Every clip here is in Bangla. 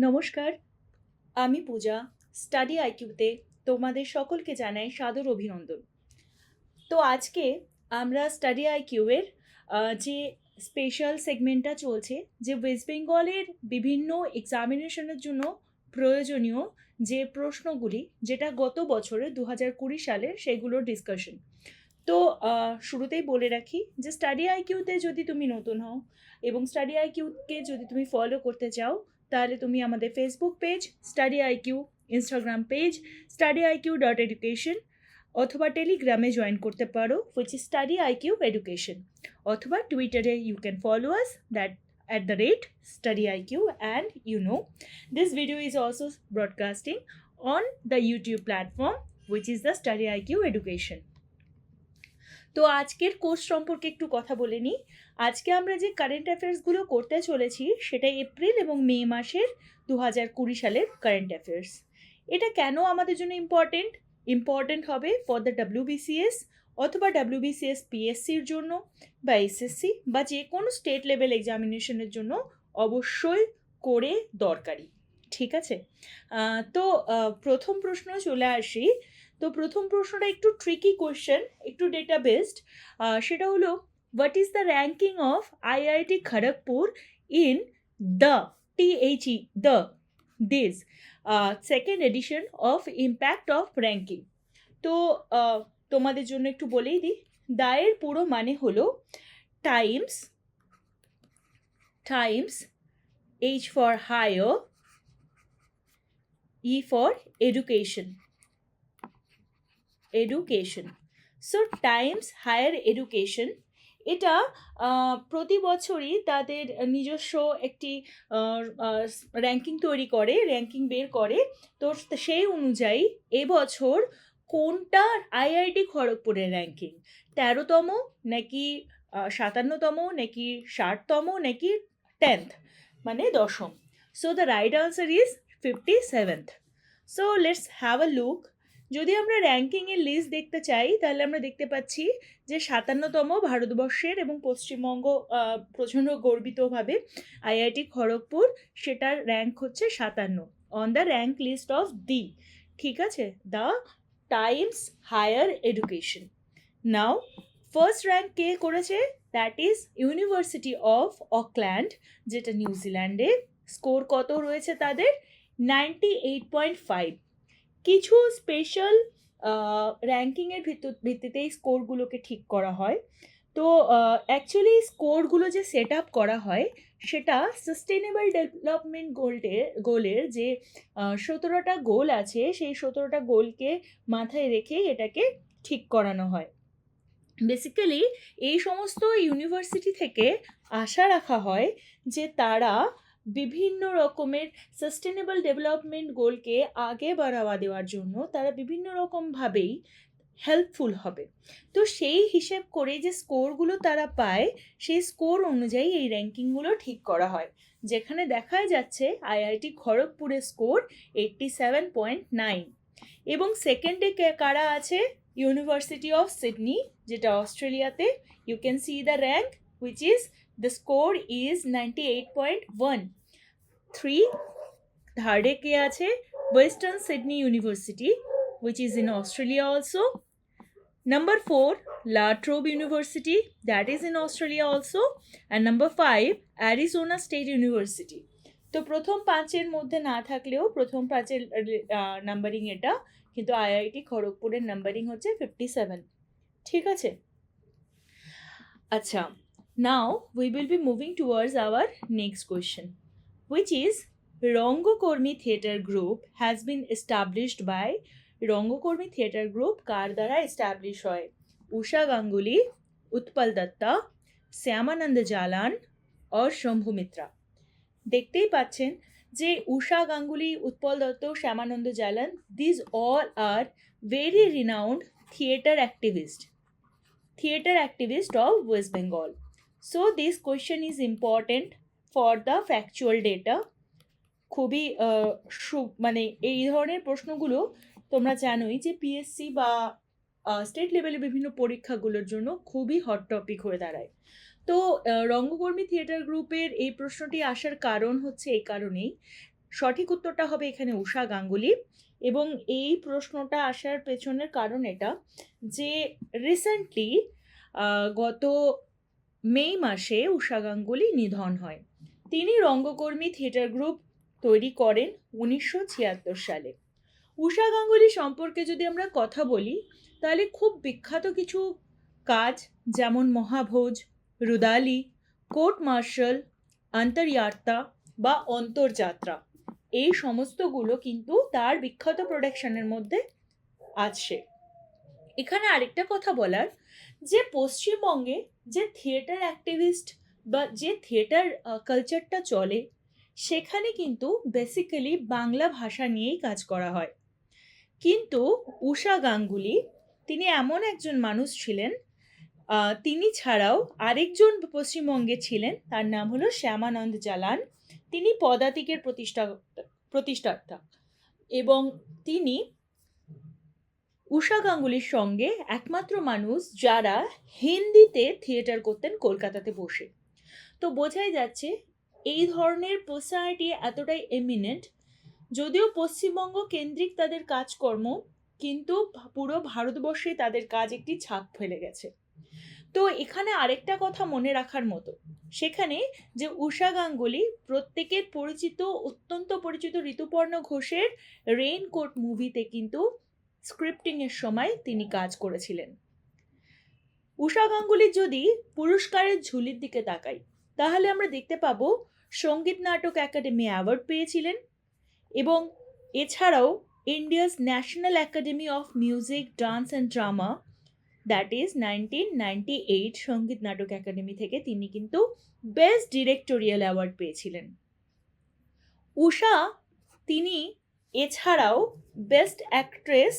নমস্কার, আমি পূজা। স্টাডি আইকিউতে তোমাদের সকলকে জানাই সাদর অভিনন্দন। তো আজকে আমরা স্টাডি আইকিউয়ের যে স্পেশাল সেগমেন্টটা চলছে, যে ওয়েস্ট বেঙ্গলের বিভিন্ন এক্সামিনেশনের জন্য প্রয়োজনীয় যে প্রশ্নগুলি, যেটা গত বছরে 2020 সালের, সেগুলোর ডিসকাশন। তো শুরুতেই বলে রাখি যে স্টাডি আইকিউতে যদি তুমি নতুন হও এবং স্টাডি আইকিউকে যদি তুমি ফলো করতে চাও, তাহলে তুমি আমাদের Facebook page study IQ, Instagram page studyIQ.education অথবা টেলিগ্রামে জয়েন করতে পারো, which is studyIQ education, অথবা টুইটারে you can follow us that @studyIQ, and this video is also broadcasting on the YouTube platform, which is the studyIQ education. তো আজকের কোর্স সম্পর্কে একটু কথা বলে নিই। আজকে আমরা যে কারেন্ট অ্যাফেয়ার্সগুলো করতে চলেছি সেটা এপ্রিল এবং মে মাসের 2020 সালের কারেন্ট অ্যাফেয়ার্স। এটা কেন আমাদের জন্য ইম্পর্টেন্ট হবে ফর দ্য WBCS অথবা WBCS PSCর জন্য, বা SSC, বা যে কোনো স্টেট লেভেল এক্সামিনেশনের জন্য অবশ্যই করে দরকারি। ঠিক আছে, তো প্রথম প্রশ্ন চলে আসি। তো প্রথম প্রশ্নটা একটু ট্রিকি কোয়েশ্চেন, একটু ডেটা বেসড। সেটা হলো, what is the ranking of IIT Kharagpur in the this second edition of impact of ranking. তো তোমাদের জন্য একটু বলেই দিই, দায়ের পুরো মানে হলো Times, H for higher, E for education. So Times higher education, এটা প্রতি বছরই তাদের নিজস্ব একটি র্যাঙ্কিং তৈরি করে, র্যাঙ্কিং বের করে। তো সেই অনুযায়ী এবছর কোনটা IIT খড়গপুরের র্যাঙ্কিং 13তম, নাকি 57তম, নাকি 60তম, নাকি 10th, মানে 10ম। So the right answer is 57th. So let's have a look. যদি আমরা র্যাঙ্কিংয়ের লিস্ট দেখতে চাই, তাহলে আমরা দেখতে পাচ্ছি যে 57তম ভারতবর্ষের এবং পশ্চিমবঙ্গ প্রচণ্ড গর্বিতভাবে IIT খড়গপুর, সেটার র্যাঙ্ক হচ্ছে 57 on the rank list of the, ঠিক আছে, the Times higher education. Now first rank কে করেছে? That is university of Auckland, যেটা নিউজিল্যান্ডে। স্কোর কত রয়েছে তাদের? 98.5। কিছু স্পেশাল র্যাঙ্কিংয়ের ভিত্তিতে এই স্কোরগুলোকে ঠিক করা হয়। তো অ্যাকচুয়ালি স্কোরগুলো যে সেট আপ করা হয়, সেটা সাস্টেনেবল ডেভেলপমেন্ট গোলের যে 17টা গোল আছে, সেই 17টা গোলকে মাথায় রেখে এটাকে ঠিক করানো হয়। বেসিক্যালি এই সমস্ত ইউনিভার্সিটি থেকে আশা রাখা হয় যে তারা বিভিন্ন রকমের সাস্টেনেবল ডেভেলপমেন্ট গোলকে আগে বাড়াওয়া দেওয়ার জন্য তারা বিভিন্ন রকমভাবেই হেল্পফুল হবে। তো সেই হিসেব করে যে স্কোরগুলো তারা পায়, সেই স্কোর অনুযায়ী এই র্যাঙ্কিংগুলো ঠিক করা হয়, যেখানে দেখা যাচ্ছে IIT খড়গপুরের স্কোর 87.9। এবং সেকেন্ডে কারা আছে? ইউনিভার্সিটি অফ সিডনি, যেটা অস্ট্রেলিয়াতে। You can see the rank, which is the score is 98.1. 3 থার্ডে কে আছে? Western Sydney University, which is in Australia also. Number 4, La Trobe University, that is in Australia also. And number 5, Arizona State University. তো প্রথম 5-এর মধ্যে না থাকলেও প্রথম 5-এর নাম্বারিং এটা, কিন্তু IIT খড়গপুরের নাম্বারিং হচ্ছে 57, ঠিক আছে। আচ্ছা, now we will be moving towards our next question, which is Rangokormi Theatre Group has been established by. Rangakarmee theatre group কার দ্বারা এস্টাবলিশ হয়? উষা গাঙ্গুলি, উৎপল দত্তা, শ্যামানন্দ জালান আর শম্ভু মিত্রা। দেখতেই পাচ্ছেন যে Usha Ganguly, Utpal Dutt, Shyamanand Jalan, this all are very renowned theatre activist of West Bengal. So this question is important for the factual data. খুবই মানে এই ধরনের প্রশ্নগুলো তোমরা জানোই যে PSC বা স্টেট লেভেলে বিভিন্ন পরীক্ষাগুলোর জন্য খুবই হট টপিক হয়ে দাঁড়ায়। তো রঙ্গকর্মী থিয়েটার গ্রুপের এই প্রশ্নটি আসার কারণ হচ্ছে এই কারণেই সঠিক উত্তরটা হবে এখানে ঊষা গাঙ্গুলি। এবং এই প্রশ্নটা আসার পেছনের কারণ এটা যে রিসেন্টলি গত মে মাসে ঊষা গাঙ্গুলি নিধন হয়। তিনি রঙ্গকর্মী থিয়েটার গ্রুপ তৈরি করেন 1976 সালে। ঊষা গাঙ্গুলি সম্পর্কে যদি আমরা কথা বলি তাহলে খুব বিখ্যাত কিছু কাজ যেমন মহাভোজ, রুদালি, কোর্ট মার্শাল, অন্তর্যাত্রা বা অন্তর্যাত্রা, এই সমস্তগুলো কিন্তু তার বিখ্যাত প্রোডাকশনের মধ্যে আছে। এখানে আরেকটা কথা বলার, যে পশ্চিমবঙ্গে যে থিয়েটার অ্যাক্টিভিস্ট বা যে থিয়েটার কালচারটা চলে সেখানে কিন্তু বেসিক্যালি বাংলা ভাষা নিয়েই কাজ করা হয়। কিন্তু ঊষা গাঙ্গুলি তিনি এমন একজন মানুষ ছিলেন, তিনি ছাড়াও আরেকজন পশ্চিমবঙ্গে ছিলেন, তার নাম হলো শ্যামানন্দ জালান। তিনি পদাতিকের প্রতিষ্ঠাতা এবং তিনি ঊষা গাঙ্গুলির সঙ্গে একমাত্র মানুষ যারা হিন্দিতে থিয়েটার করতেন কলকাতাতে বসে। তো বোঝাই যাচ্ছে এই ধরনের পার্সোনালিটি এতটাই এমিনেন্ট, যদিও পশ্চিমবঙ্গ কেন্দ্রিক তাদের কাজকর্ম, কিন্তু পুরো ভারতবর্ষে তাদের কাজ একটি ছাপ ফেলে গেছে। তো এখানে আরেকটা কথা মনে রাখার মতো, সেখানে যে ঊষা গাঙ্গুলি প্রত্যেকের পরিচিত, অত্যন্ত পরিচিত ঋতুপর্ণ ঘোষের রেইনকোট মুভিতে কিন্তু স্ক্রিপ্টিংয়ের সময় তিনি কাজ করেছিলেন। ঊষা গাঙ্গুলির যদি পুরস্কারের ঝুলির দিকে তাকাই তাহলে আমরা দেখতে পাবো সঙ্গীত নাটক একাডেমি অ্যাওয়ার্ড পেয়েছিলেন, এবং এছাড়াও India's national academy of music, dance and drama, that is 1998 সঙ্গীত নাটক একাডেমি থেকে তিনি কিন্তু বেস্ট ডিরেক্টোরিয়াল অ্যাওয়ার্ড পেয়েছিলেন। ঊষা তিনি এছাড়াও বেস্ট অ্যাক্ট্রেস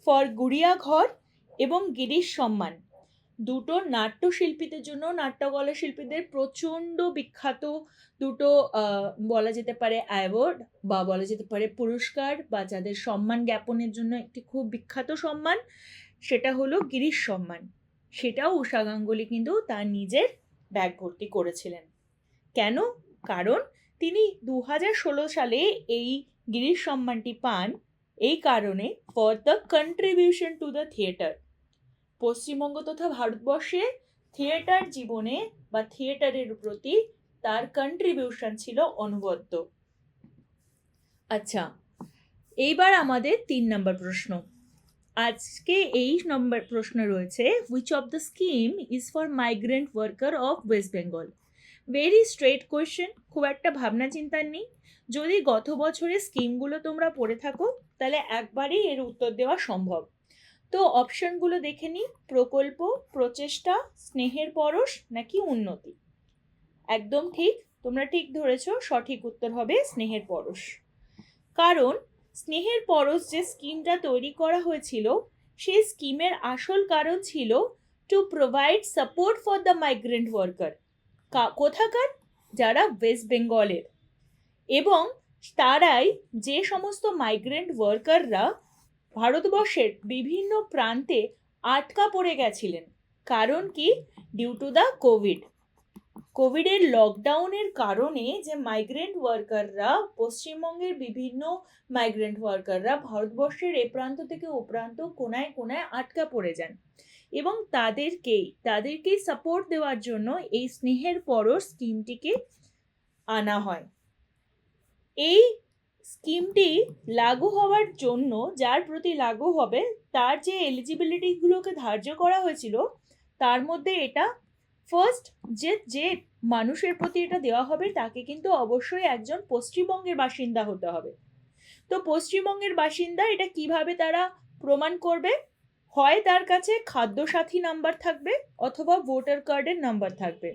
ফর গুড়িয়া ঘর এবং গিরিশ সম্মান, দুটো নাট্যশিল্পীদের জন্য, নাট্যকলা শিল্পীদের প্রচণ্ড বিখ্যাত দুটো বলা যেতে পারে অ্যাওয়ার্ড বা বলা যেতে পারে পুরস্কার, বা যাদের সম্মান জ্ঞাপনের জন্য একটি খুব বিখ্যাত সম্মান, সেটা হলো গিরিশ সম্মান। সেটাও ঊষা গাঙ্গুলি কিন্তু তার নিজের ব্যাগ ভর্তি করেছিলেন। কেন? কারণ তিনি 2016 সালে এই গিরিশ সম্মানটি পান এই কারণে, for the contribution to the theatre. Paschimbanga তথা ভারতবর্ষে থিয়েটার জীবনে বা থিয়েটারের প্রতি তার কন্ট্রিবিউশন ছিল অনবদ্য। আচ্ছা, এইবার আমাদের 3 নম্বর প্রশ্ন। আজকে এই নম্বর প্রশ্ন রয়েছে, which of the scheme is for migrant worker of West Bengal? Very straight question, খুব একটা ভাবনা চিন্তার নেই। যদি গত বছরের স্কিমগুলো তোমরা পড়ে থাকো তাহলে একবারেই এর উত্তর দেওয়া সম্ভব। তো অপশনগুলো দেখে নিই, প্রকল্প, প্রচেষ্টা, স্নেহের পরশ নাকি উন্নতি। একদম ঠিক, তোমরা ঠিক ধরেছ, সঠিক উত্তর হবে স্নেহের পরশ। কারণ স্নেহের পরশ যে স্কিমটা তৈরি করা হয়েছিল সেই স্কিমের আসল কারণ ছিল to provide support for the migrant worker. কোথাকার? যারা ওয়েস্ট বেঙ্গলের, এবং তারাই যে সমস্ত মাইগ্রেন্ট ওয়ার্কাররা ভারতবর্ষের বিভিন্ন প্রান্তে আটকা পড়ে গেছিলেন। কারণ কি? ডিউ টু দ্য কোভিডের লকডাউনের কারণে যে মাইগ্রেন্ট ওয়ার্কাররা, পশ্চিমবঙ্গের বিভিন্ন মাইগ্রেন্ট ওয়ার্কাররা ভারতবর্ষের এ প্রান্ত থেকে ও প্রান্ত কোনায় কোনায় আটকা পড়ে যান, এবং তাদেরকেই সাপোর্ট দেওয়ার জন্য এই স্নেহের পরশ স্কিমটিকে আনা হয়। এই স্কিমটি লাগু হওয়ার জন্য, যার প্রতি লাগু হবে তার যে এলিজিবিলিটিগুলোকে ধার্য করা হয়েছিল, তার মধ্যে এটা ফার্স্ট, যে মানুষের প্রতি এটা দেওয়া হবে তাকে কিন্তু অবশ্যই একজন পশ্চিমবঙ্গের বাসিন্দা হতে হবে। তো পশ্চিমবঙ্গের বাসিন্দা এটা কিভাবে তারা প্রমাণ করবে? হয় তার কাছে খাদ্যসাথী নাম্বার থাকবে অথবা ভোটার কার্ডের নাম্বার থাকবে।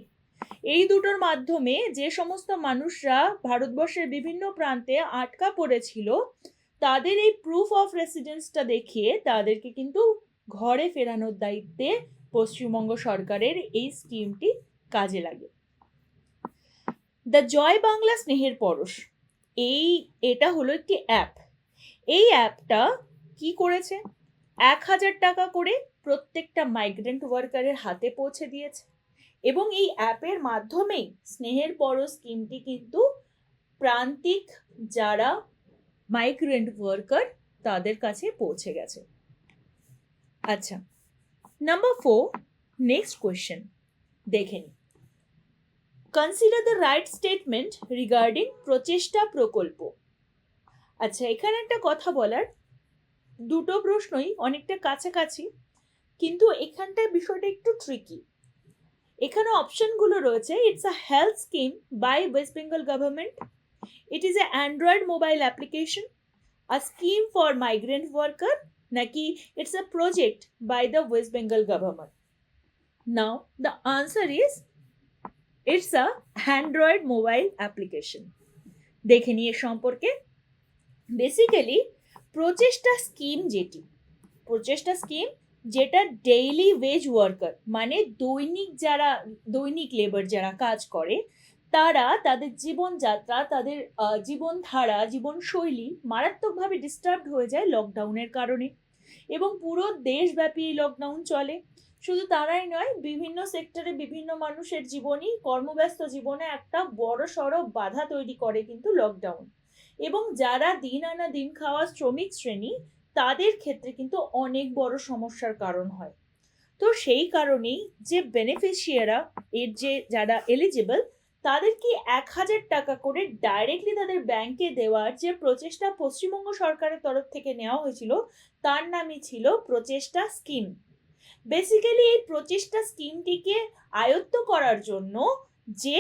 এই দুটোর মাধ্যমে যে সমস্ত মানুষরা ভারতবর্ষের বিভিন্ন প্রান্তে আটকা পড়েছিল তাদের এই প্রুফ অফ রেসিডেন্সটা দেখিয়ে তাদেরকে কিন্তু ঘরে ফেরানোর দায়িত্বে পশ্চিমবঙ্গ সরকারের এই স্কিমটি কাজে লাগে। দ্য জয় বাংলা স্নেহের পরশ, এটা হলো একটি অ্যাপ। এই অ্যাপটা কি করেছে? 1000 টাকা করে প্রত্যেকটা মাইগ্রেন্ট ওয়ার্কারের হাতে পৌঁছে দিয়েছে, এবং এই অ্যাপের মাধ্যমেই স্নেহের পরশ স্কিমটি কিন্তু প্রান্তিক যারা মাইগ্রেন্ট ওয়ার্কার তাদের কাছে পৌঁছে গেছে। আচ্ছা, নাম্বার 4, নেক্সট কোয়েশ্চেন দেখে নিই। Consider the right statement regarding প্রচেষ্টা প্রকল্প। আচ্ছা, এখানে একটা কথা বলার, দুটো প্রশ্নই অনেকটা কাছাকাছি, কিন্তু এখানটায় বিষয়টা একটু ট্রিকি। এখানে অপশনগুলো রয়েছে, it's a health scheme by West Bengal government, it is a Android mobile application, a scheme for migrant worker, নাকি it's a project by the West Bengal government. Now the answer is it's a Android mobile application. দেখে নিয়ে সম্পর্কে। বেসিক্যালি প্রচেষ্টা স্কিম যেটা ডেইলি ওয়েজ ওয়ার্কার, মানে দৈনিক লেবার যারা কাজ করে, তারা তাদের জীবনযাত্রা, তাদের জীবনধারা, জীবনশৈলী মারাত্মকভাবে ডিস্টার্ব হয়ে যায় লকডাউনের কারণে, এবং পুরো দেশব্যাপী এই লকডাউন চলে। শুধু তারাই নয়, বিভিন্ন সেক্টরে বিভিন্ন মানুষের জীবনই, কর্মব্যস্ত জীবনে একটা বড় সড়ো বাধা তৈরি করে কিন্তু লকডাউন। এবং যারা দিন আনা দিন খাওয়া শ্রমিক শ্রেণী, তাদের ক্ষেত্রে কিন্তু অনেক বড় সমস্যার কারণ হয়। তো সেই কারণেই যে বেনিফিশিয়াররা, এর যে যারা এলিজিবল, তাদেরকে 1,000 টাকা করে ডাইরেক্টলি তাদের ব্যাংকে দেওয়ার যে প্রচেষ্টা পশ্চিমবঙ্গ সরকারের তরফ থেকে নেওয়া হয়েছিল, তার নামই ছিল প্রচেষ্টা স্কিম। বেসিক্যালি এই প্রচেষ্টা স্কিমটিকে আয়ত্ত করার জন্য যে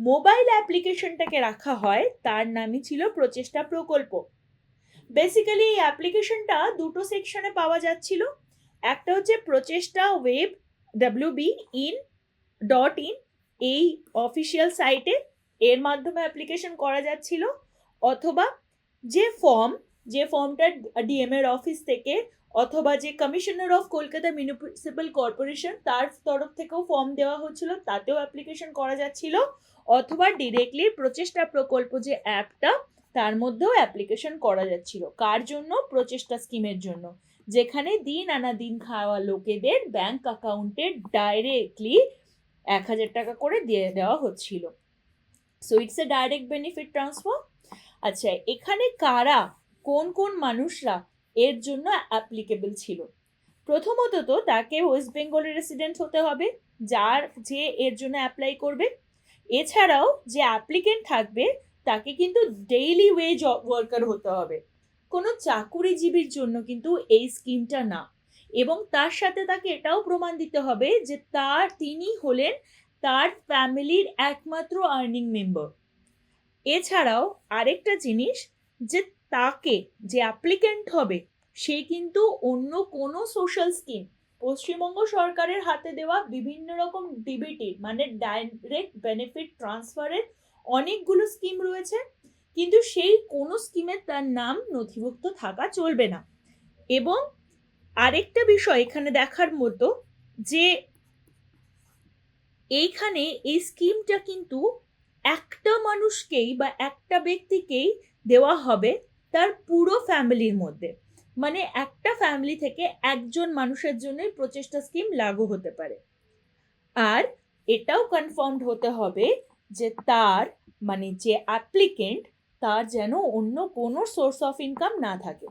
মোবাইল অ্যাপ্লিকেশনটাকে রাখা হয়, তার নামই ছিল প্রচেষ্টা প্রকল্প। বেসিক্যালি এই অ্যাপ্লিকেশনটা দুটো সেকশনে পাওয়া যাচ্ছিল। একটা হচ্ছে প্রচেষ্টা ওয়েব wb.in এই অফিসিয়াল সাইটে, এর মাধ্যমে অ্যাপ্লিকেশন করা যাচ্ছিল, অথবা যে ফর্মটা ডিএম এর অফিস থেকে, অথবা যে commissioner of Kolkata municipal corporation তার তরফ থেকেও ফর্ম দেওয়া হচ্ছিল, তাতেও অ্যাপ্লিকেশন করা যাচ্ছিল, অথবা ডিরেক্টলি প্রচেষ্টা প্রকল্প যে অ্যাপটা, তার মধ্যেও অ্যাপ্লিকেশন করা যাচ্ছিল। কার জন্য? প্রচেষ্টা স্কিমের জন্য, যেখানে দিন আনা দিন খাওয়া লোকেদের ব্যাংক অ্যাকাউন্টে ডাইরেক্টলি 1,000 টাকা করে দিয়ে দেওয়া হচ্ছিল। So it's a direct benefit transfer. আচ্ছা, এখানে কারা, কোন মানুষরা এর জন্য অ্যাপ্লিকেবল ছিল? প্রথমত তো তাকে ওয়েস্ট বেঙ্গলের রেসিডেন্ট হতে হবে, যে এর জন্য অ্যাপ্লাই করবে। এছাড়াও যে অ্যাপ্লিকেন্ট থাকবে, তাকে কিন্তু ডেইলি ওয়েজ ওয়ার্কার হতে হবে, কোনো চাকুরিজীবীর জন্য কিন্তু এই স্কিমটা না। এবং তার সাথে তাকে এটাও প্রমাণ দিতে হবে যে তিনি হলেন তার ফ্যামিলির একমাত্র আর্নিং মেম্বার। এছাড়াও আরেকটা জিনিস, যে তাকে যে অ্যাপ্লিকেন্ট হবে, সে কিন্তু অন্য কোনো সোশ্যাল স্কিম, পশ্চিমবঙ্গ সরকারের হাতে দেওয়া বিভিন্ন রকম ডিবিটি মানে ডাইরেক্ট বেনিফিট ট্রান্সফারের অনেকগুলো স্কিম রয়েছে, কিন্তু সেই কোনো স্কিমে তার নাম নথিভুক্ত থাকা চলবে না। এবং আরেকটা বিষয় এখানে দেখার মতো, যে এইখানে এই স্কিমটা কিন্তু একটা মানুষকেই বা একটা ব্যক্তিকেই দেওয়া হবে তার পুরো ফ্যামিলির মধ্যে, মানে একটা ফ্যামিলি থেকে একজন মানুষের জন্যই প্রচেষ্টা স্কিম লাগু হতে পারে। আর এটাও কনফার্মড হতে হবে যে তার, মানে যে অ্যাপ্লিকেন্ট, তার যেন অন্য কোনো সোর্স অফ ইনকাম না থাকে।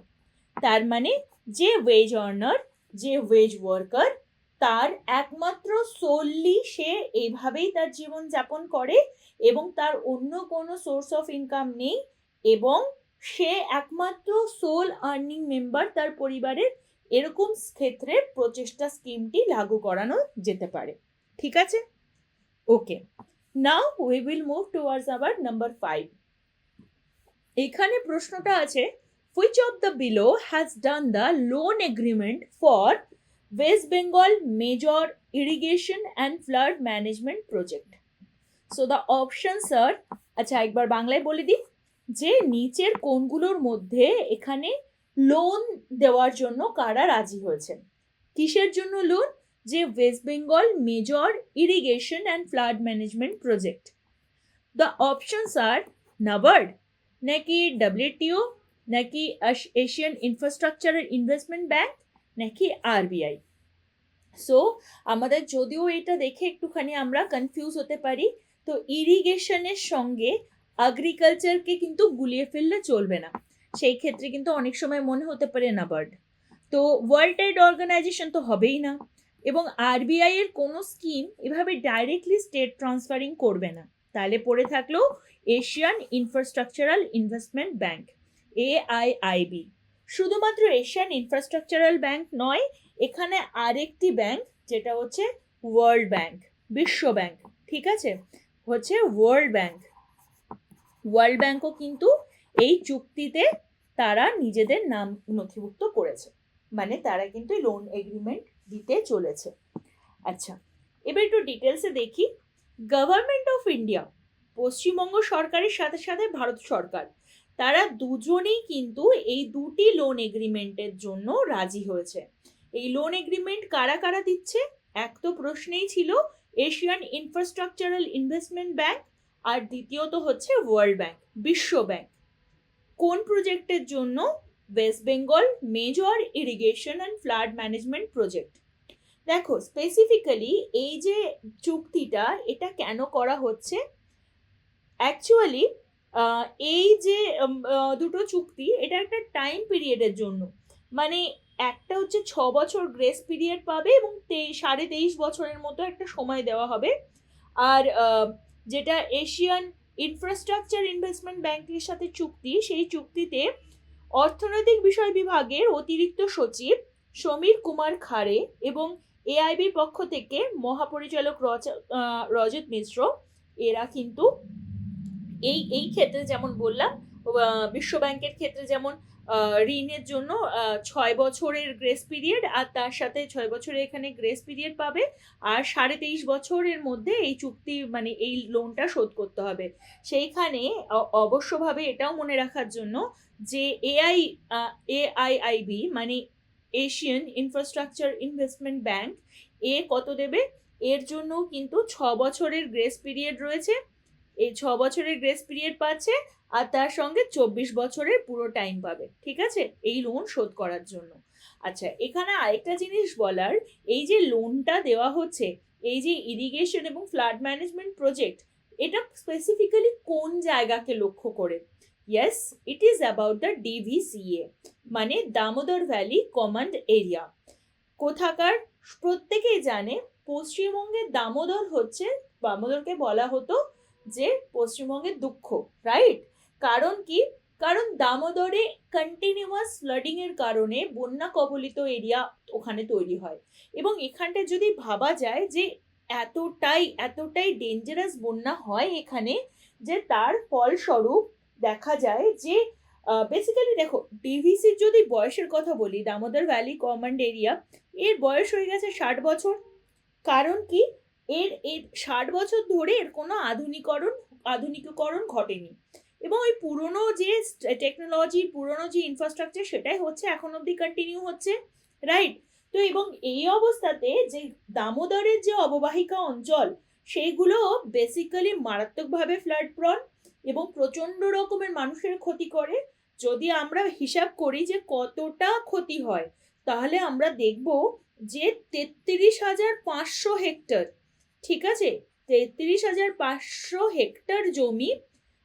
তার মানে যে ওয়েজ আর্নার, যে ওয়েজ ওয়ার্কার, তার একমাত্র সোললি সে এইভাবেই তার জীবন যাপন করে, এবং তার অন্য কোনো সোর্স অফ ইনকাম নেই, এবং সে একমাত্র সোল আর্নিং মেম্বার তার পরিবারের, এরকম ক্ষেত্রে প্রচেষ্টা স্কিমটি লাগু করানো যেতে পারে। ঠিক আছে? Okay, now we will move towards our number 5। এখানে প্রশ্নটা আছে, which of the below has done the loan agreement for West Bengal Major Irrigation and Flood Management Project? So the options are, আচ্ছা একবার বাংলায় বলে দিই, যে নিচের কোনগুলোর মধ্যে এখানে লোন দেওয়ার জন্য কারা রাজি হয়েছেন? কিসের জন্য লোন? যে West Bengal major irrigation and flood management project. The options are NABARD, নাকি ডব্লিউটিও, নাকি এশিয়ান ইনফ্রাস্ট্রাকচার ইনভেস্টমেন্ট ব্যাংক, নাকি আরবিআই। সো আমাদের যদিও এটা দেখে একটুখানি আমরা কনফিউজ হতে পারি, তো ইরিগেশনের সঙ্গে এগ্রিকালচারকে কিন্তু গুলিয়ে ফেললে চলবে না, সেই ক্ষেত্রে কিন্তু অনেক সময় মনে হতে পারে নাবার্ড। তো ওয়ার্ল্ড ট্রেড অর্গানাইজেশন তো হবেই না, এবং আরবিআই এর কোনো স্কিম এভাবে ডাইরেক্টলি স্টেট ট্রান্সফারিং করবে না। তাহলে পড়ে থাকলো Asian infrastructural investment bank, AIIB। শুধুমাত্র এশিয়ান ইনফ্রাস্ট্রাকচারাল ব্যাংক নয়, এখানে আরেকটি ব্যাংক যেটা হচ্ছে ওয়ার্ল্ড ব্যাংক, বিশ্ব ব্যাংক, ঠিক আছে, হচ্ছে ওয়ার্ল্ড ব্যাংক। ওয়ার্ল্ড ব্যাংকও কিন্তু এই চুক্তিতে তারা নিজেদের নাম নথিভুক্ত করেছে, মানে তারা কিন্তু লোন এগ্রিমেন্ট দিতে চলেছে। আচ্ছা, এবার একটু ডিটেলসে দেখি। গভর্নমেন্ট অফ ইন্ডিয়া, পশ্চিমবঙ্গ সরকারের সাথে সাথে ভারত সরকার, তারা দুজনেই কিন্তু এই দুটি লোন এগ্রিমেন্টের জন্য রাজি হয়েছে। এই লোন এগ্রিমেন্ট কারা কারা দিচ্ছে? এক তো প্রশ্নেই ছিল এশিয়ান ইনফ্রাস্ট্রাকচারাল ইনভেস্টমেন্ট ব্যাংক, আর দ্বিতীয়ত হচ্ছে ওয়ার্ল্ড ব্যাংক, বিশ্ব ব্যাংক। কোন প্রজেক্টের জন্য? West Bengal major irrigation and flood management project. দেখো স্পেসিফিক্যালি এই যে চুক্তিটা, এটা কেন করা হচ্ছে? অ্যাকচুয়ালি এই যে দুটো চুক্তি, এটা একটা টাইম পিরিয়ডের জন্য, মানে একটা হচ্ছে 6 বছর গ্রেস পিরিয়ড পাবে এবং 23.5 বছরের মতো একটা সময় দেওয়া হবে। আর যেটা এশিয়ান ইনফ্রাস্ট্রাকচার ইনভেস্টমেন্ট ব্যাংকের সাথে চুক্তি, সেই চুক্তিতে অর্থনৈতিক বিষয় বিভাগের অতিরিক্ত সচিব সমীর কুমার খারে এবং AIBর পক্ষ থেকে মহাপরিচালক রজত মিশ্র, এরা কিন্তু এই ক্ষেত্রে যেমন বললাম, বিশ্ব ব্যাংকের ক্ষেত্রে যেমন ঋণের জন্য 6 বছরের গ্রেস পিরিয়ড, আর তার সাথে 6 বছরের এখানে গ্রেস পিরিয়ড পাবে, আর 23.5 বছরের মধ্যে এই চুক্তি মানে এই লোনটা শোধ করতে হবে। সেইখানে অবশ্যভাবে এটাও মনে রাখার জন্য যে AIIB মানে এশিয়ান ইনফ্রাস্ট্রাকচার ইনভেস্টমেন্ট ব্যাংক, এ কত দেবে? এর জন্য কিন্তু 6 বছরের গ্রেস পিরিয়ড রয়েছে, এই 6 বছরের গ্রেস পিরিয়ড পাচ্ছে, আর তার সঙ্গে 24 বছরের পুরো টাইম পাবে, ঠিক আছে, এই লোন শোধ করার জন্য। আচ্ছা, এখানে আরেকটা জিনিস বলার, এই যে লোনটা দেওয়া হচ্ছে, এই যে ইরিগেশন এবং ফ্লাড ম্যানেজমেন্ট প্রজেক্ট, এটা স্পেসিফিক্যালি কোন জায়গাকে লক্ষ্য করে? Yes, it is about the DVCA, মানে দামোদর ভ্যালি কমান্ড এরিয়া। কোথাকার? প্রত্যেকেই জানে পশ্চিমবঙ্গের দামোদর হচ্ছে, দামোদরকে বলা হতো যে পশ্চিমবঙ্গের দুঃখ, রাইট? কারণ কি? কারণ দামোদরে কন্টিনিউয়াস ফ্লাডিং এর কারণে বন্যা কবলিত এরিয়া ওখানে তৈরি হয়, এবং এখানটা যদি ভাবা যায় যে এতটাই ডেঞ্জারাস বন্যা হয় এখানে, যে তার ফলস্বরূপ দেখা যায় যে বেসিক্যালি দেখো, ডিভিসির যদি বয়সের কথা বলি, দামোদর ভ্যালি কমান্ড এরিয়া, এর বয়স হয়ে গেছে 60 বছর। কারণ কি? এর 60 বছর ধরে এর কোনো আধুনিকীকরণ ঘটেনি, এবং ওই পুরনো যে টেকনোলজি, পুরনো যে ইনফ্রাস্ট্রাকচার, সেটাই হচ্ছে এখন অব্দি কন্টিনিউ হচ্ছে, রাইট? তো এবং এই অবস্থাতে যে দামোদরের যে অববাহিকা অঞ্চল, সেইগুলো বেসিক্যালি মারাত্মকভাবে ফ্লাড প্রন এবং প্রচন্ড রকমের মানুষের ক্ষতি করে। যদি আমরা হিসাব করি যে কতটা ক্ষতি হয়, তাহলে আমরা দেখব যে 33,500 হেক্টর, ঠিক আছে, 33,500 হেক্টর জমি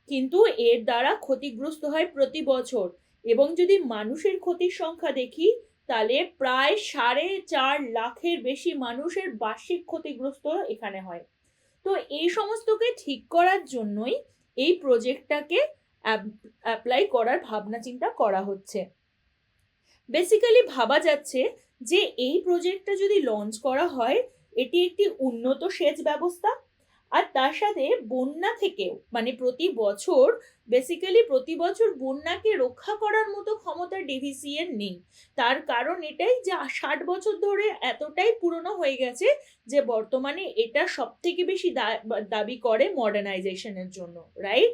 কিন্তু এর দ্বারা ক্ষতিগ্রস্ত হয় প্রতি বছর। এবং যদি মানুষের ক্ষতির সংখ্যা দেখি, তাহলে প্রায় 4.5 লাখের বেশি মানুষের বার্ষিক ক্ষতিগ্রস্ত এখানে হয়। তো এই সমস্তকে ঠিক করার জন্যই এই প্রজেক্টটাকে অ্যাপ্লাই করার ভাবনা চিন্তা করা হচ্ছে। বেসিক্যালি ভাবা যাচ্ছে যে এই প্রজেক্টটা যদি লঞ্চ করা হয়, এটি একটি উন্নত সেচ ব্যবস্থা, আর তার সাথে বন্যা থেকেও, মানে প্রতি বছর বন্যাকে রক্ষা করার মতো ক্ষমতা ডিভিসিএর নেই। তার কারণ এটাই যে 60 বছর ধরে এতটাই পুরনো হয়ে গেছে যে বর্তমানে এটা সব থেকে বেশি দাবি করে মডার্নাইজেশনের জন্য, রাইট?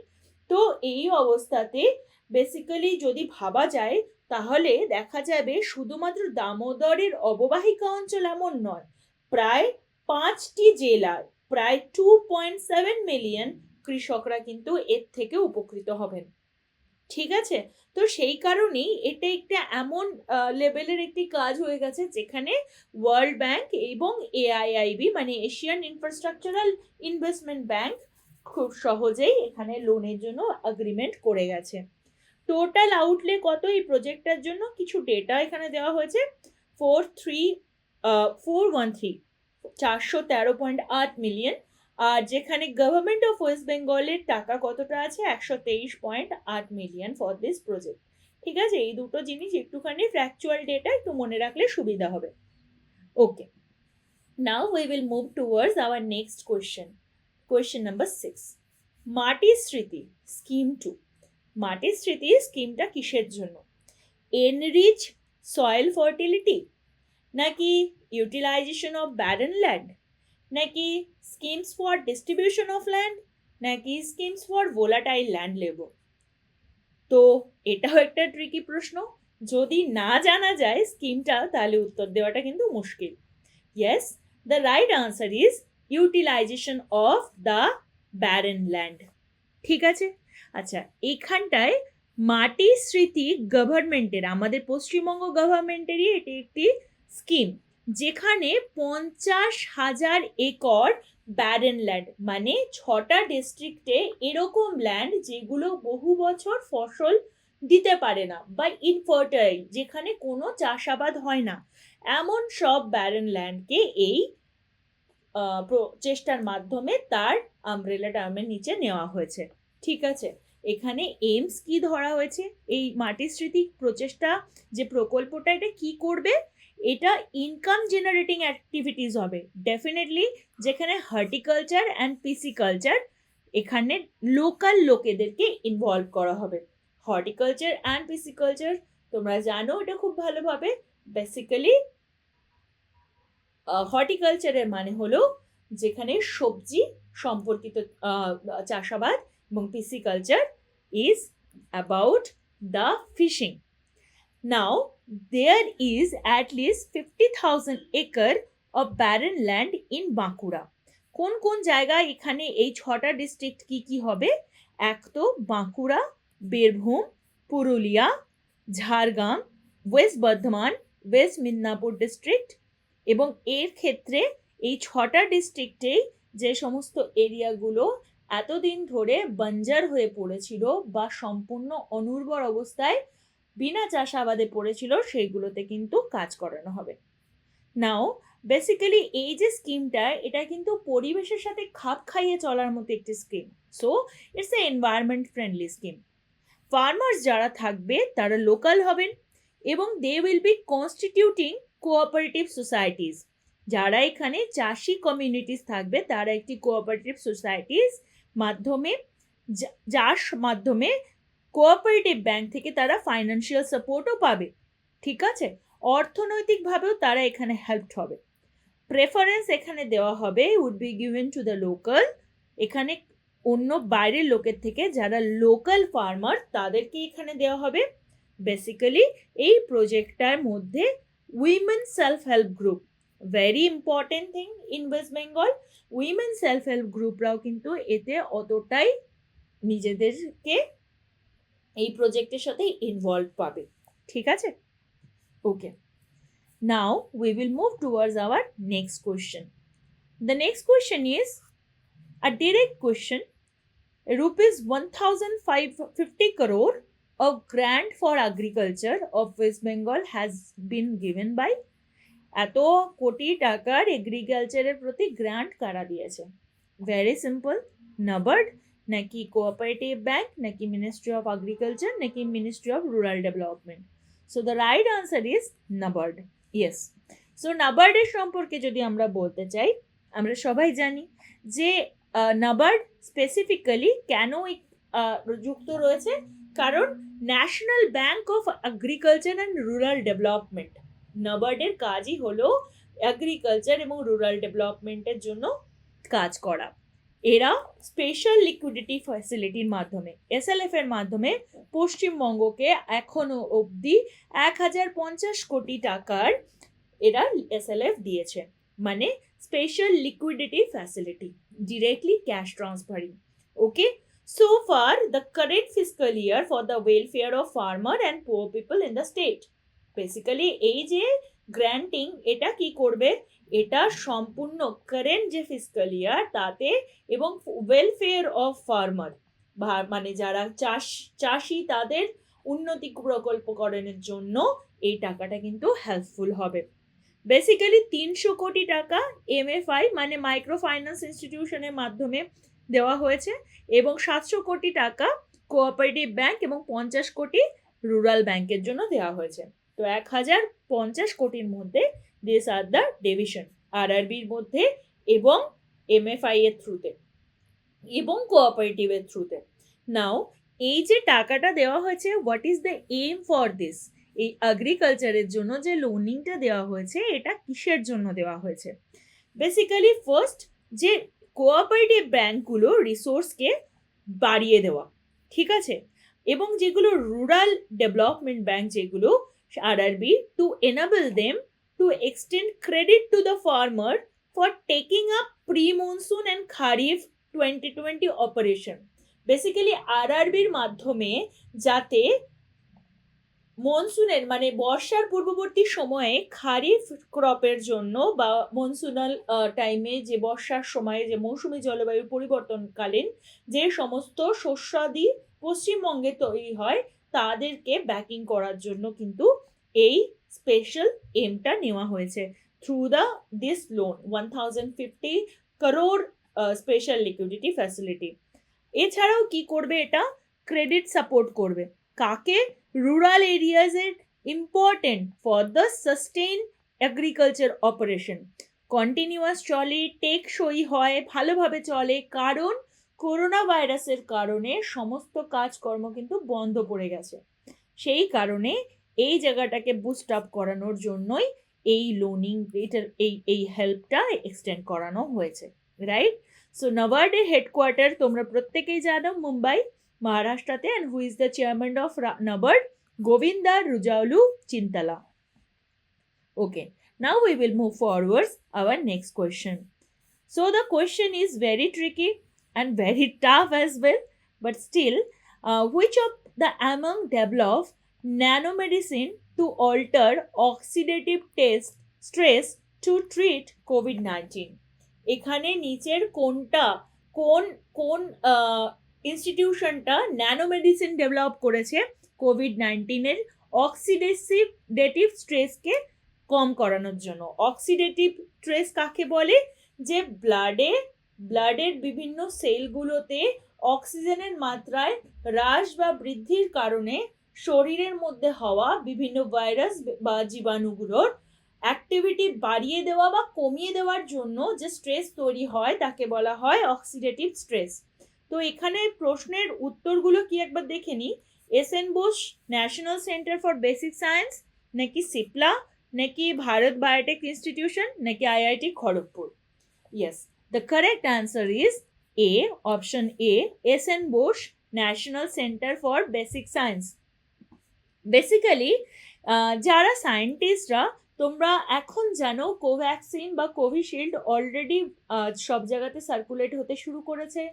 তো এই অবস্থাতে বেসিক্যালি যদি ভাবা যায়, তাহলে দেখা যাবে শুধুমাত্র দামোদরের অববাহিকা অঞ্চল এমন নয়, প্রায় 5টি জেলার প্রায় 2.7 মিলিয়ন কৃষকরা কিন্তু এর থেকে উপকৃত হবেন, ঠিক আছে? তো সেই কারণেই এটা একটা এমন লেভেলের একটি কাজ হয়ে গেছে যেখানে ওয়ার্ল্ড ব্যাংক এবং AIIB মানে এশিয়ান ইনফ্রাস্ট্রাকচারাল ইনভেস্টমেন্ট ব্যাংক খুব সহজেই এখানে লোনের জন্য এগ্রিমেন্ট করে গেছে। টোটাল আউটলে কত এই প্রজেক্টটার জন্য, কিছু ডেটা এখানে দেওয়া হয়েছে। 413.8 মিলিয়ন। আর যেখানে গভর্নমেন্ট অফ ওয়েস্ট বেঙ্গলের টাকা কতটা আছে, 123.8 মিলিয়ন ফর দিস প্রজেক্ট। ঠিক আছে, এই দুটো জিনিস একটুখানি ফ্যাকচুয়াল ডেটা একটু মনে রাখলে সুবিধা হবে। Okay, now we will move towards our next question. Question number 6, Mati স্মৃতি স্কিম 2। মাটি স্মৃতি স্কিমটা কিসের জন্য? এনরিচ সয়েল ফার্টিলিটি, নাকি ইউটিলাইজেশন অফ ব্যারেন ল্যান্ড, নাকি schemes for distribution of land, নাকি schemes for volatile land labour? তো এটাও একটা ট্রিকি প্রশ্ন। যদি না জানা যায় স্কিমটা, তাহলে উত্তর দেওয়াটা কিন্তু মুশকিল। Yes, the right answer is utilization of the barren land. ঠিক আছে, আচ্ছা, এখানটায় মাটি স্মৃতি গভর্নমেন্টের, আমাদের পশ্চিমবঙ্গ গভর্নমেন্টেরই এটি একটি স্কিম, যেখানে 50,000 একর ব্যারেন ল্যান্ড, মানে 6টা ডিস্ট্রিক্টে এরকম ল্যান্ড যেগুলো বহু বছর ফসল দিতে পারে না বা ইনফার্টাইল, যেখানে কোনো চাষাবাদ হয় না, এমন সব ব্যারেন ল্যান্ডকে এই প্রচেষ্টার মাধ্যমে তার আমব্রেলা টার্মের নিচে নেওয়া হয়েছে। ঠিক আছে, এখানে এইমস কি ধরা হয়েছে, এই মাটি স্মৃতি প্রচেষ্টা যে প্রকল্পটা, এটা কি করবে? এটা ইনকাম জেনারেটিং অ্যাক্টিভিটিস হবে ডেফিনেটলি, যেখানে হর্টিকালচার অ্যান্ড পিসিকালচার, এখানে লোকাল লোকেদেরকে ইনভলভ করা হবে। হর্টিকালচার অ্যান্ড পিসিকালচার তোমরা জানো এটা খুব ভালোভাবে। বেসিক্যালি হর্টিকালচারের মানে হলো যেখানে সবজি সম্পর্কিত চাষাবাদ, এবং pisciculture is about the fishing. Now there is at least 50,000 acre of barren land in Bankura. কোন কোন জায়গায় এখানে এই 6টা ডিস্ট্রিক্ট কি কি হবে? এক তো Bankura, Birbhum, Purulia, Jhargram, West Bardhaman, West Midnapore district. এবং এর ক্ষেত্রে এই 6টা ডিস্ট্রিক্টেই যে সমস্ত এরিয়াগুলো এতদিন ধরে বাঞ্জার হয়ে পড়েছিল বা সম্পূর্ণ অনুর্বর অবস্থায় বিনা চাষাবাদে পড়েছিল, সেইগুলোতে কিন্তু কাজ করানো হবে। নাও বেসিক্যালি এই যে স্কিমটা, এটা কিন্তু পরিবেশের সাথে খাপ খাইয়ে চলার মতো একটি scheme. So it's a environment friendly scheme. Farmers যারা থাকবে তারা লোকাল হবেন, এবং they will be constituting cooperative societies. যারা এখানে চাষি কমিউনিটিস থাকবে তারা একটি কোঅপারেটিভ সোসাইটিস মাধ্যমে, যার মাধ্যমে কোঅপারেটিভ ব্যাংক থেকে তারা ফাইন্যান্সিয়াল সাপোর্টও পাবে। ঠিক আছে, অর্থনৈতিকভাবেও তারা এখানে হেল্পড হবে। প্রেফারেন্স এখানে দেওয়া হবে would be given to the local. এখানে অন্য বাইরের লোকের থেকে যারা লোকাল ফার্মার তাদেরকে এখানে দেওয়া হবে। বেসিক্যালি এই প্রজেক্টটার মধ্যে women self help group, very important thing in West Bengal, women self help গ্রুপরাও কিন্তু এতে অতটাই নিজেদেরকে এই প্রজেক্টের সাথে ইনভলভ পাবে। ঠিক আছে, okay, now we will move towards our next question. The next question is a direct question. Rupees 1,550 crore of grant for agriculture of West Bengal has been given by, এত কোটি টাকার এগ্রিকালচারের প্রতি গ্রান্ট কারা দিয়েছে? ভেরি সিম্পল, নাবার্ড, নাকি কোঅপারেটিভ ব্যাংক, নাকি মিনিস্ট্রি অফ এগ্রিকালচার, নাকি ministry of rural development? So the right answer is NABARD. Yes, so নাবার্ডের সম্পর্কে যদি আমরা বলতে চাই, আমরা সবাই জানি যে নাবার্ড স্পেসিফিক্যালি কেন যুক্ত রয়েছে, কারণ ন্যাশনাল ব্যাংক অফ এগ্রিকালচার অ্যান্ড রুরাল ডেভেলপমেন্ট, নাবার্ডের কাজই হলো এগ্রিকালচার এবং রুরাল ডেভেলপমেন্টের জন্য কাজ করা। এরা স্পেশাল লিকুইডিটি ফ্যাসিলিটির মাধ্যমে, এসএলএফ এর মাধ্যমে পশ্চিমবঙ্গকে এখনো অবধি 1,050 কোটি টাকার এরা এসএলএফ দিয়েছে, মানে special liquidity facility, directly cash transferring. Okay, so far the current fiscal year for the welfare of farmer and poor people in the state, basically এই যে গ্র্যান্টিং এটা কি করবে, এটা সম্পূর্ণ কারেন্ট যে ফিসকাল ইয়ার তাতে এবং ওয়েলফেয়ার অফ ফার্মার মানে যারা চাষি তাদের উন্নতি প্রকল্পকরণের জন্য এই টাকাটা কিন্তু হেল্পফুল হবে। বেসিক্যালি 300 কোটি টাকা এমএফআই মানে মাইক্রো ফাইন্যান্স ইনস্টিটিউশনের মাধ্যমে দেওয়া হয়েছে এবং 700 কোটি টাকা কোঅপারেটিভ ব্যাংক এবং 50 কোটি রুরাল ব্যাংকের জন্য দেওয়া হয়েছে। তো 1050 কোটির মধ্যে দিস আর দ্য ডিভিশন আরআরবির মধ্যে এবং এমএফআই এর থ্রুতে এবং কোঅপারেটিভের থ্রুতে। নাও এই যে টাকাটা দেওয়া হয়েছে, what is the aim for this? এই এগ্রিকালচারের জন্য যে লোনিংটা দেওয়া হয়েছে এটা কিসের জন্য দেওয়া হয়েছে? বেসিক্যালি ফার্স্ট যে কোঅপারেটিভ ব্যাংকগুলো রিসোর্সকে বাড়িয়ে দেওয়া, ঠিক আছে, এবং যেগুলো রুরাল ডেভেলপমেন্ট ব্যাংক যেগুলো RRB to enable them to extend credit to the farmer for taking up pre monsoon and kharif 2020 operation. Basically আরআরবির মাধ্যমে যাতে মনসুনের মানে বর্ষার পূর্ববর্তী সময়ে খারিফ ক্রপের জন্য বা মনসুনাল টাইমে যে বর্ষার সময়ে যে মৌসুমী জলবায়ু পরিবর্তনকালীন যে সমস্ত শস্যাদি পশ্চিমবঙ্গে তৈরি হয় তাদেরকে ব্যাকিং করার জন্য কিন্তু এই স্পেশাল এমটা নেওয়া হয়েছে through this loan 1050 crore special liquidity facility. এছাড়াও কি করবে, এটা ক্রেডিট সাপোর্ট করবে কাকে? রুরাল এরিয়াজের important for the sustain agriculture operation continuous চলে, টেকসই হয়, ভালোভাবে চলে, কারণ করোনা ভাইরাসের কারণে সমস্ত কাজকর্ম কিন্তু বন্ধ পড়ে গেছে। সেই কারণে এই জায়গাটাকে বুস্ট আপ করানোর জন্যই এই লোনিং এই হেল্পটা এক্সটেন্ড করানো হয়েছে, রাইট? সো নাবার্ডের হেডকোয়ার্টার তোমরা প্রত্যেকেই জানো Mumbai মহারাষ্ট্রতে, and who is the chairman of NABARD? Govinda Rujaulu Chintala. Okay, now we will move forwards our next question. So the question is very tricky and very tough as well, but still, which of the among develop nanomedicine to alter oxidative stress to treat COVID-19? এখানে নিচের কোন ইনস্টিটিউশনটা ন্যানোমেডিসিন ডেভেলপ করেছে কোভিড-19 অক্সিডেটিভ স্ট্রেসকে কম করানোর জন্য? অক্সিডেটিভ স্ট্রেস কাকে বলে? যে ব্লাডের বিভিন্ন সেলগুলোতে অক্সিজেনের মাত্রায় হ্রাস বা বৃদ্ধির কারণে শরীরের মধ্যে হওয়া বিভিন্ন ভাইরাস বা জীবাণুগুলোর অ্যাক্টিভিটি বাড়িয়ে দেওয়া বা কমিয়ে দেওয়ার জন্য যে স্ট্রেস তৈরি হয় তাকে বলা হয় অক্সিডেটিভ স্ট্রেস। তো এখানে প্রশ্নের উত্তরগুলো কি একবার দেখে নিই। SN Bose National Centre for Basic Science, নাকি সিপলা, নাকি ভারত বায়োটেক ইনস্টিটিউশন, নাকি IIT Kharagpur? Yes, the correct answer is A, option A, SN Bose National Centre for Basic Science. Basically যারা সায়েন্টিস্টরা, তোমরা এখন জানো কোভ্যাক্সিন বা কোভিশিল্ড অলরেডি সব জায়গাতে সার্কুলেট হতে শুরু করেছে,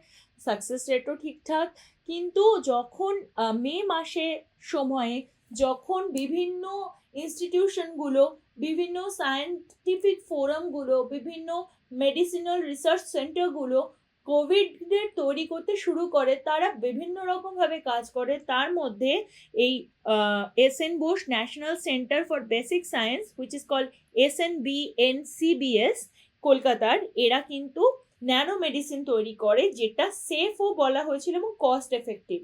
সাকসেস রেটও ঠিকঠাক। কিন্তু যখন মে মাসে সময়ে যখন বিভিন্ন ইনস্টিটিউশনগুলো, বিভিন্ন সায়েন্টিফিক ফোরামগুলো, বিভিন্ন মেডিসিনাল রিসার্চ সেন্টারগুলো কোভিডের তৈরি করতে শুরু করে, তারা বিভিন্ন রকমভাবে কাজ করে। তার মধ্যে এই SN Bose National Centre for Basic Science which is called SNBNCBS কলকাতার, এরা কিন্তু ন্যানো মেডিসিন তৈরি করে যেটা সেফও বলা হয়েছিল এবং কস্ট এফেক্টিভ।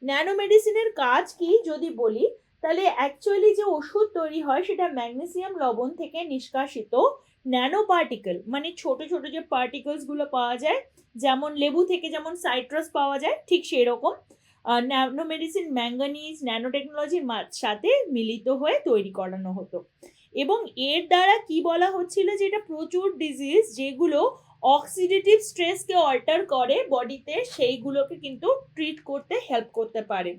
ন্যানো মেডিসিনের কাজ কি যদি বলি, তাহলে অ্যাকচুয়ালি যে ওষুধ তৈরি হয় সেটা ম্যাগনেসিয়াম লবণ থেকে নিষ্কাশিত ন্যানো পার্টিকেল, মানে ছোট ছোট যে পার্টিকেলসগুলো পাওয়া যায়, যেমন লেবু থেকে যেমন সাইট্রাস পাওয়া যায়, ঠিক সেই রকম ন্যানো মেডিসিন ম্যাঙ্গানিজ ন্যানো টেকনোলজির সাথে মিলিত হয়ে তৈরি করানো হতো। এবং এর দ্বারা কি বলা হচ্ছিল যে এটা প্রচুর ডিজিজ যেগুলো অক্সিডেটিভ স্ট্রেসকে অল্টার করে বডিতে, সেইগুলোকে কিন্তু ট্রিট করতে হেল্প করতে পারে।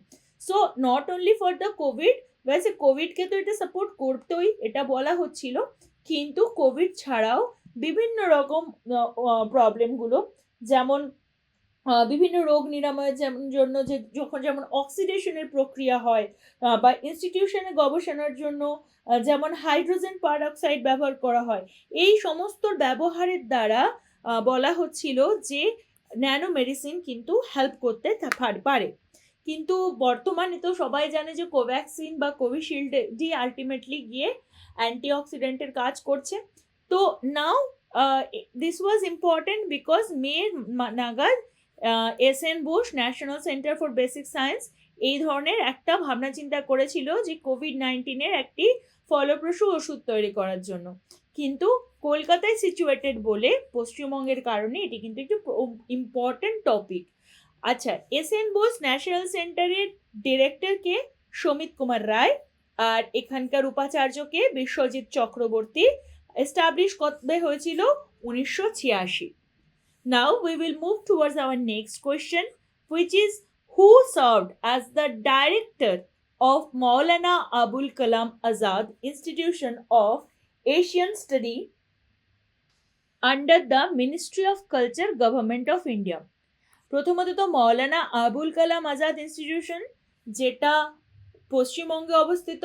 So not only for the covid, ওয়েসে কোভিডকে তো এটা সাপোর্ট করতেই এটা বলা হচ্ছিল, কিন্তু কোভিড ছাড়াও বিভিন্ন রকম প্রবলেমগুলো, যেমন বিভিন্ন রোগ নিরাময়ের জন্য যে যখন যেমন অক্সিডেশনের প্রক্রিয়া হয় বা ইনস্টিটিউশনে গবেষণার জন্য যেমন হাইড্রোজেন পারঅক্সাইড ব্যবহার করা হয়, এই সমস্ত ব্যবহারের দ্বারা বলা হচ্ছিল যে ন্যানো মেডিসিন কিন্তু হেল্প করতে পারে। কিন্তু বর্তমানে তো সবাই জানে যে কোভ্যাক্সিন বা কোভিশিল্ডই আলটিমেটলি গিয়ে অ্যান্টিঅক্সিডেন্টের কাজ করছে। তো নাও দিস ওয়াজ ইম্পর্টেন্ট বিকজ মে নাগাদ S N. Bose National Centre for Basic science এই ধরনের একটা ভাবনা চিন্তা করেছিল যে কোভিড-19 একটি ফলপ্রসূ ওষুধ তৈরি করার জন্য। কিন্তু কলকাতায় সিচুয়েটেড বলে পশ্চিমবঙ্গের কারণে এটি কিন্তু একটু ইম্পর্টেন্ট টপিক। আচ্ছা, এস.এন. বোস ন্যাশনাল সেন্টারের ডিরেক্টরকে সমিত কুমার রায়, আর এখানকার উপাচার্যকে বিশ্বজিৎ চক্রবর্তী। এস্টাবলিশ কবে হয়েছিল? 1986। Now we will move towards our next question, which is who served as the director of Maulana Abul Kalam Azad Institution of Asian Study under the Ministry of Culture, Government of India? প্রথমত তো মৌলানা আবুল কালাম আজাদ ইনস্টিটিউশন, যেটা পশ্চিমবঙ্গে অবস্থিত,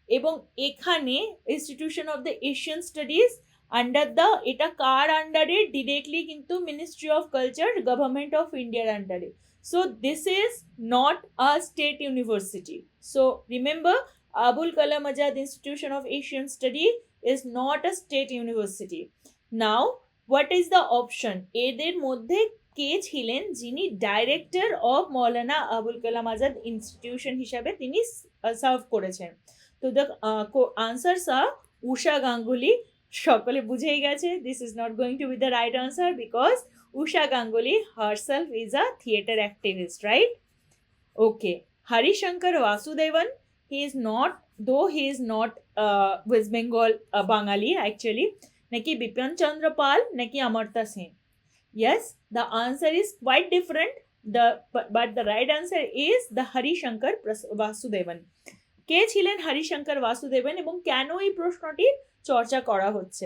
এবং এখানে institution of the Asian studies under the, এটা কার আন্ডারে? ডিরেক্টলি কিন্তু ministry of culture, government of ইন্ডিয়ার আন্ডারে। So this is not a state university. So remember, Abul Kalam Azad institution of Asian study is not a state university. Now what is the option? এদের মধ্যে কে ছিলেন যিনি director of Maulana Abul Kalam Azad institution হিসাবে তিনি সার্ভ করেছেন? তো দ্য আনসার্স আর উষা গাঙ্গুলি। সকলে বুঝেই গেছে this is not going to B the right answer because Usha Ganguly herself is a theatre activist, right? Okay, Harishankar Vasudevan, he is not, though he is not West Bengal Bangali actually, নাকি বিপিন চন্দ্র পাল, নাকি Amartya Sen? Yes, the answer is quite different. But the right answer is the Harishankar Vasudevan. কে ছিলেন হরিশঙ্কর বাসুদেবন এবং কেন এই প্রশ্নটির চর্চা করা হচ্ছে?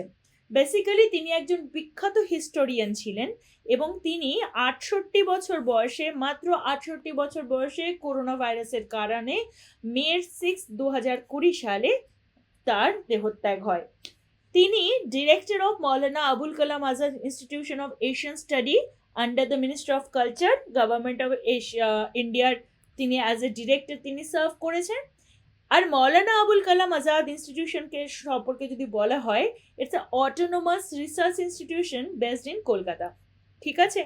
বেসিক্যালি তিনি একজন বিখ্যাত হিস্টোরিয়ান ছিলেন এবং তিনি 68 বছর বয়সে, মাত্র 68 বছর বয়সে করোনা ভাইরাসের কারণে মে 6, 2020 সালে তার দেহত্যাগ হয়। তিনি director of Maulana Abul Kalam Azad institution of Asian study under the Ministry of culture, government of ইন্ডিয়ার তিনি অ্যাজ এ ডিরেক্টর তিনি সার্ভ করেছেন। আর মৌলানা আবুল কালাম আজাদ ইনস্টিটিউশনকে সম্পর্কে যদি বলা হয়, it's a autonomous research institution based in Kolkata, ঠিক আছে?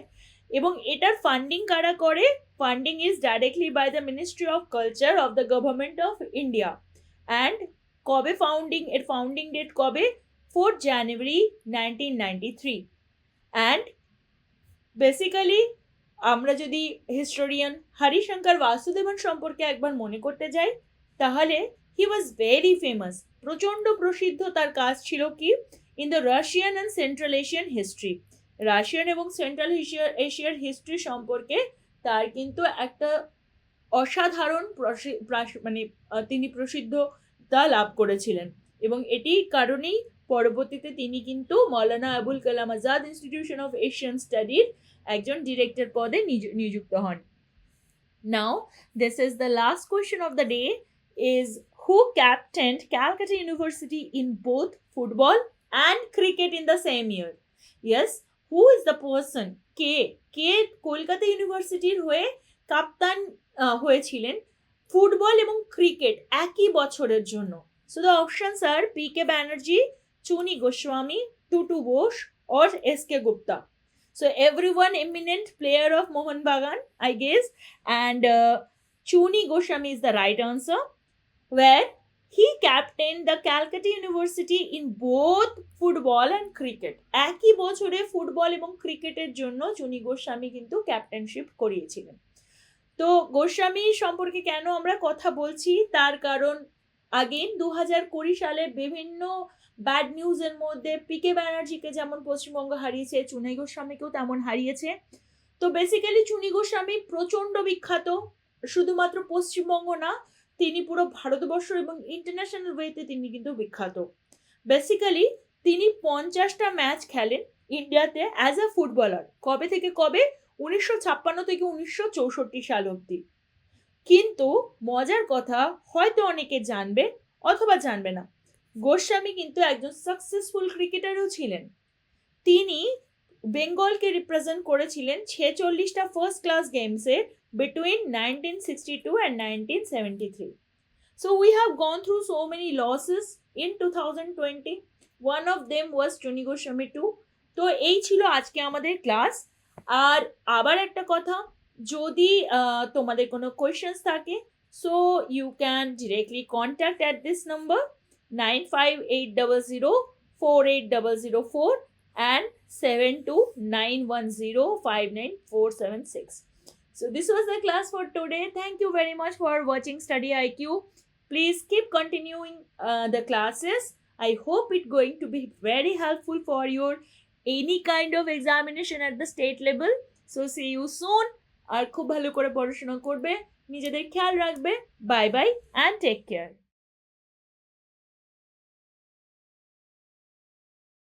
এবং এটার ফান্ডিং কারা করে? Funding is directly by the Ministry of Culture of the Government of India. And কবে ফাউন্ডিং, এর ফাউন্ডিং ডেট কবে? 4th January 1993। অ্যান্ড বেসিক্যালি আমরা যদি হিস্টোরিয়ান হরিশঙ্কর বাসুদেবন সম্পর্কে একবার মনে করতে যাই, তাহলে হি ওয়াজ ভেরি ফেমাস, প্রচণ্ড প্রসিদ্ধ। তার কাজ ছিল কি? In the Russian and central Asian history, Russian এবং সেন্ট্রাল এশিয়ার হিস্ট্রি সম্পর্কে তার কিন্তু একটা অসাধারণ মানে তিনি প্রসিদ্ধতা লাভ করেছিলেন, এবং এটি কারণেই পরবর্তীতে তিনি কিন্তু Maulana Abul Kalam Azad institution of Asian স্টাডির একজন ডিরেক্টর পদে নিযুক্ত হন। Now, this is the last question of the day, is who captained Calcutta University in both football and cricket in the same year? Yes, who is the person? কে কলকাতা ইউনিভার্সিটির হয়ে কাপ্তান হয়েছিলেন ফুটবল এবং ক্রিকেট একই বছরের জন্য? So the options are P.K. Banerjee, Chuni Goswami, Tutu Bose or S.K. Gupta. So everyone eminent player of Mohun Bagan, I guess, and Chuni Goswami is the right answer, where he captained the Calcutta University in both football and cricket. একই বছরে ফুটবল এবং ক্রিকেটের জন্য চুনি গোস্বামী কিন্তু ক্যাপ্টেনশিপ করিয়েছিলেন। তো গোস্বামী সম্পর্কে কেন আমরা কথা বলছি, তার কারণ আগেন 2020 সালে বিভিন্ন ব্যাড নিউজের মধ্যে পিকে ব্যানার্জিকে যেমন পশ্চিমবঙ্গ হারিয়েছে, চুনি গোস্বামীকেও তেমন হারিয়েছে। তো বেসিক্যালি চুনি গোস্বামী প্রচণ্ড বিখ্যাত, শুধুমাত্র পশ্চিমবঙ্গ না, তিনি পুরো ভারতবর্ষ এবং ইন্টারন্যাশনাল ওয়েতে তিনি কিন্তু বিখ্যাত। বেসিক্যালি তিনি 50টা ম্যাচ খেলেন ইন্ডিয়াতে অ্যাজ আ ফুটবলার। কবে থেকে কবে? 1956 থেকে 1964 সাল অবধি। কিন্তু মজার কথা, হয়তো অনেকে জানবে অথবা জানবে না, গোস্বামী কিন্তু একজন সাকসেসফুল ক্রিকেটারও ছিলেন। তিনি বেঙ্গলকে রিপ্রেজেন্ট করেছিলেন 46টা ফার্স্ট ক্লাস গেমসে between 1962 and 1973. So we have gone through so many losses in 2020. One of them was Chuni Goswami too. তো এই ছিল আজকে আমাদের ক্লাস। আর আবার একটা কথা, যদি তোমাদের কোনো কোয়েশ্চেন্স থাকে, so you can directly contact at this number 9580048004 and 7291059476. So this was the class for today. Thank you very much for watching Study IQ. Please keep continuing the classes. I hope it's going to be very helpful for your any kind of examination at the state level. So see you soon. আর খুব ভালো করে পড়াশোনা করবে, নিজেদের খেয়াল রাখবে। Bye bye and take care.